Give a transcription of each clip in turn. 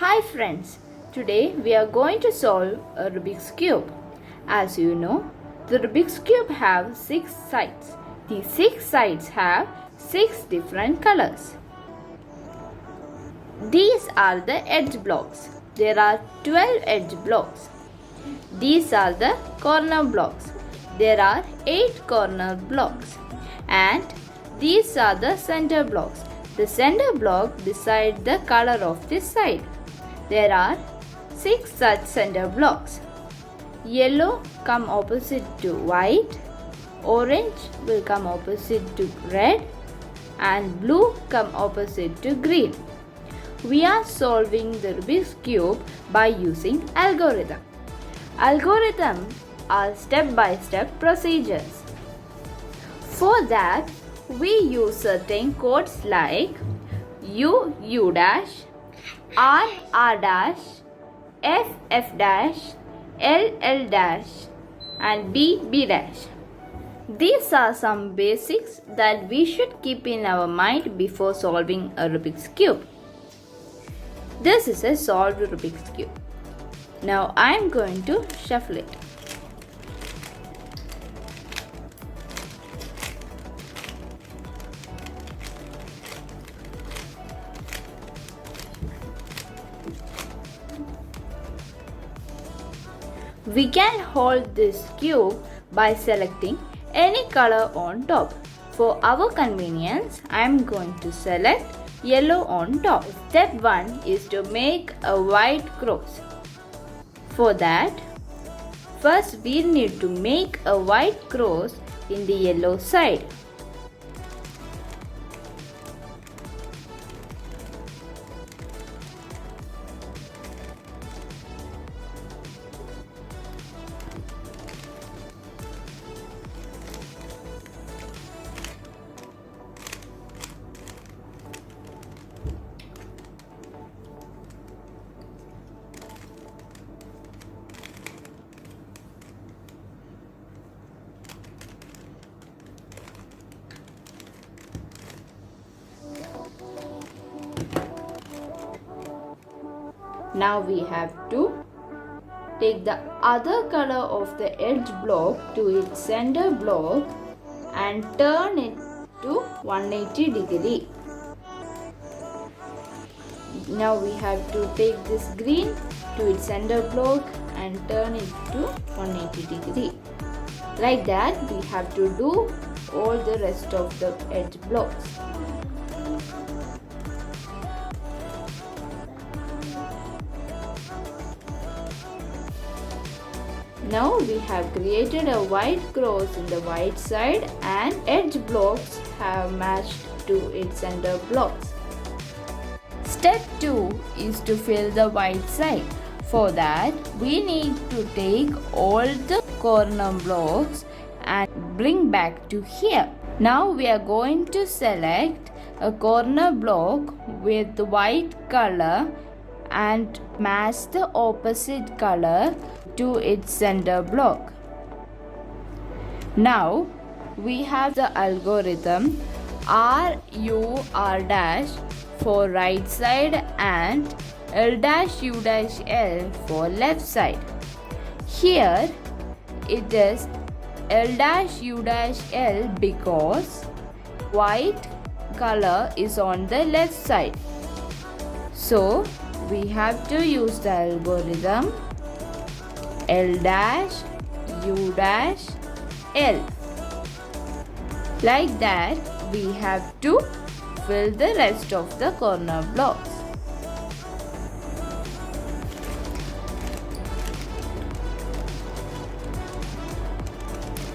Hi friends, today we are going to solve a Rubik's Cube. As you know, the Rubik's Cube have 6 sides. These 6 sides have 6 different colors. These are the edge blocks. There are 12 edge blocks. These are the corner blocks. There are 8 corner blocks. And these are the center blocks. The center block decides the color of this side. There are 6 such center blocks. Yellow come opposite to white, orange will come opposite to red, and blue come opposite to green. We are solving the Rubik's Cube by using algorithm. Algorithms are step-by-step procedures. For that, we use certain codes like U dash, R dash, F dash, L dash, and B dash. These are some basics that we should keep in our mind before solving a Rubik's Cube. This is a solved Rubik's Cube. Now I am going to shuffle it. We can hold this cube by selecting any color on top. For our convenience, I am going to select yellow on top. Step 1 is to make a white cross. For that, first we need to make a white cross in the yellow side. Now we have to take the other color of the edge block to its center block and turn it to 180 degree. Now we have to take this green to its center block and turn it to 180 degree. Like that we have to do all the rest of the edge blocks. Now we have created a white cross in the white side and edge blocks have matched to its center blocks. Step 2 is to fill the white side. For that, we need to take all the corner blocks and bring back to here. Now we are going to select a corner block with white color and match the opposite color to its center block. Now we have the algorithm R dash for right side and L dash U dash L for left side. Here it is L dash U dash L because white color is on the left side. So we have to use the algorithm L dash U dash L. Like that we have to fill the rest of the corner blocks.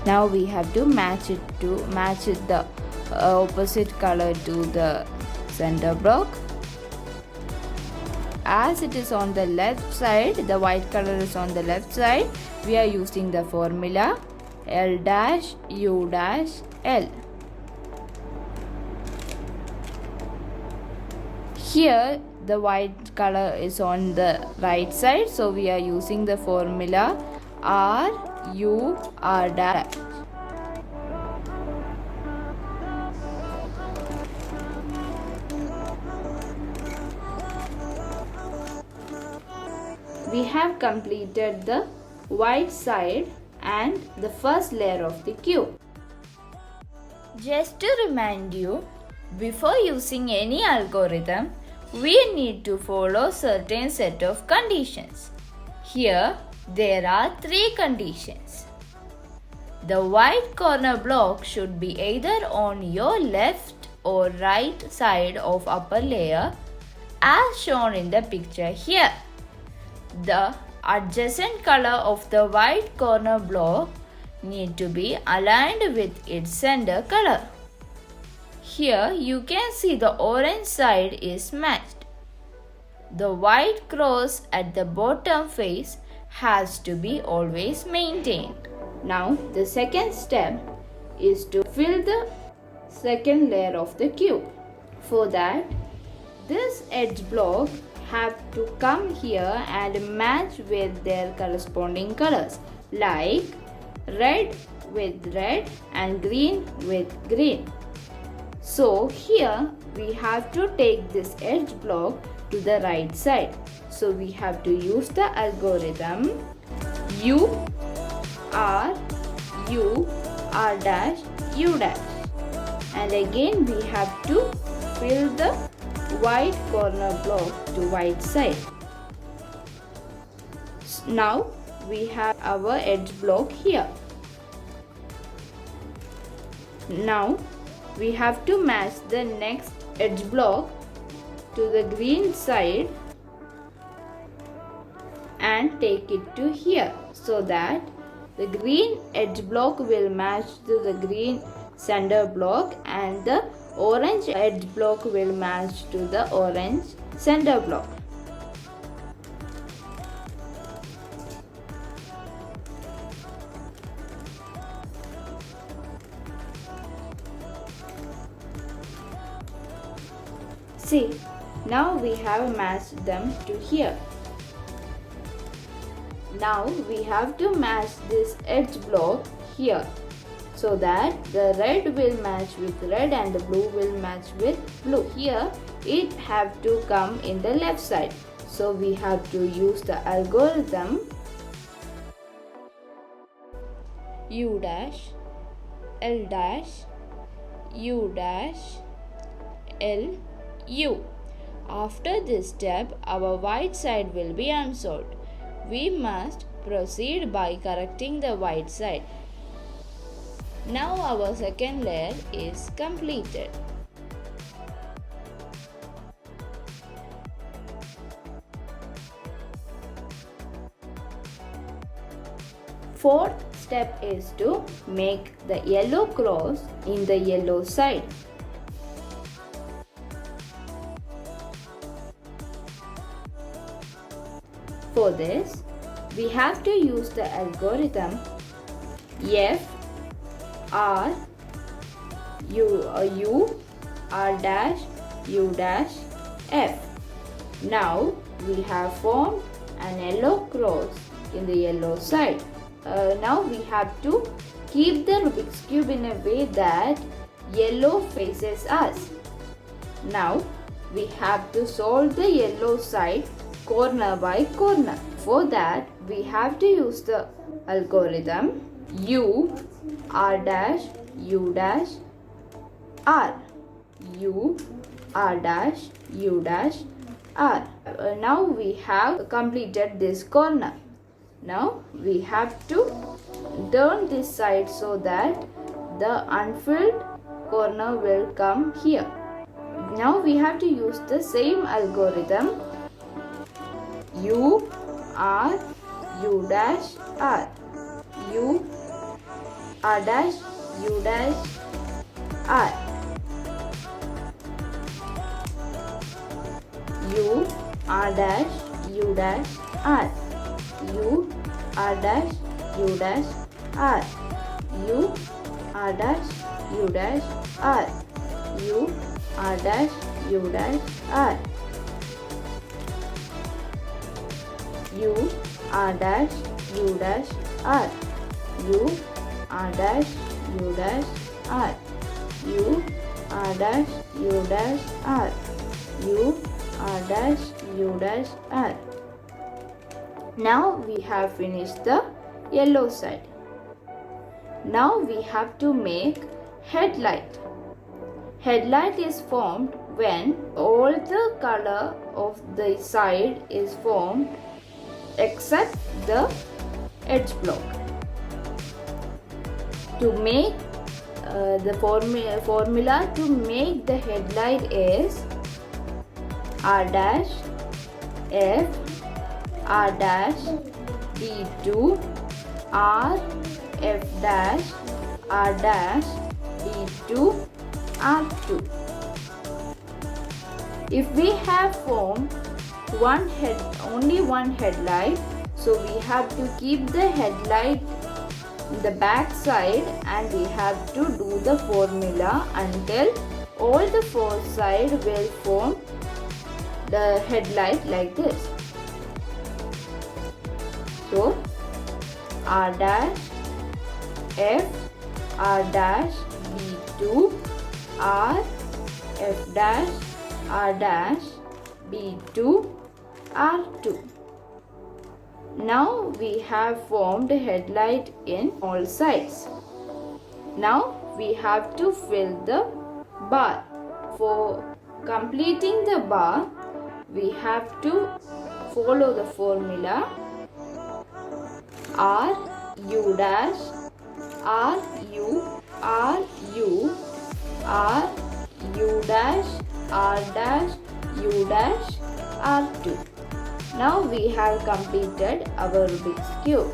Now we have to match the opposite color to the center block. As it is on the left side, the white color is on the left side, we are using the formula L dash U dash L. Here the white color is on the right side, so we are using the formula R dash. we have completed the white side and the first layer of the cube. Just to remind you, before using any algorithm, we need to follow certain set of conditions. Here, there are 3 conditions. The white corner block should be either on your left or right side of upper layer as shown in the picture here. The adjacent color of the white corner block need to be aligned with its center color. Here you can see the orange side is matched. The white cross at the bottom face has to be always maintained. Now the second step is to fill the second layer of the cube. For that, this edge block have to come here and match with their corresponding colors, like red with red and green with green. So here we have to take this edge block to the right side. So we have to use the algorithm U R dash U dash, and again we have to fill the white corner block to white side. Now we have our edge block here. Now we have to match the next edge block to the green side and take it to here, so that the green edge block will match to the green center block and the orange edge block will match to the orange center block. See, now we have matched them to here. Now we have to match this edge block here, so that the red will match with red and the blue will match with blue. Here it have to come in the left side. So we have to use the algorithm U dash L dash U dash L U. After this step, our white side will be unsolved. We must proceed by correcting the white side. Now our second layer is completed. Fourth step is to make the yellow cross in the yellow side. For this, we have to use the algorithm F R U R dash U dash F. Now we have formed an yellow cross in the yellow side. Now we have to keep the Rubik's cube in a way that yellow faces us. Now we have to solve the yellow side corner by corner. For that, we have to use the algorithm U R dash U dash R. U R dash U dash R. Now we have completed this corner. Now we have to turn this side so that the unfilled corner will come here. Now we have to use the same algorithm U R U dash R. U R dash U dash R. U R dash U dash R. U R dash U dash R. U R dash U dash R. U R dash U dash R. U R dash U dash R. U R dash U dash R. U R dash U dash R. U R dash U dash R. Now we have finished the yellow side. Now we have to make headlight. Headlight is formed when all the color of the side is formed except the edge block. To make the formula to make the headlight is R dash F R dash D2 R F dash R dash D2 R2. If we have formed only one headlight, so we have to keep the headlight in the back side and we have to do the formula until all the four sides will form the headlight like this. So R dash F R dash B2 R F dash R dash B2 R2. Now we have formed a headlight in all sides. Now we have to fill the bar. For completing the bar, we have to follow the formula R U dash R U R U R U dash R dash U dash R2. Now we have completed our Rubik's Cube.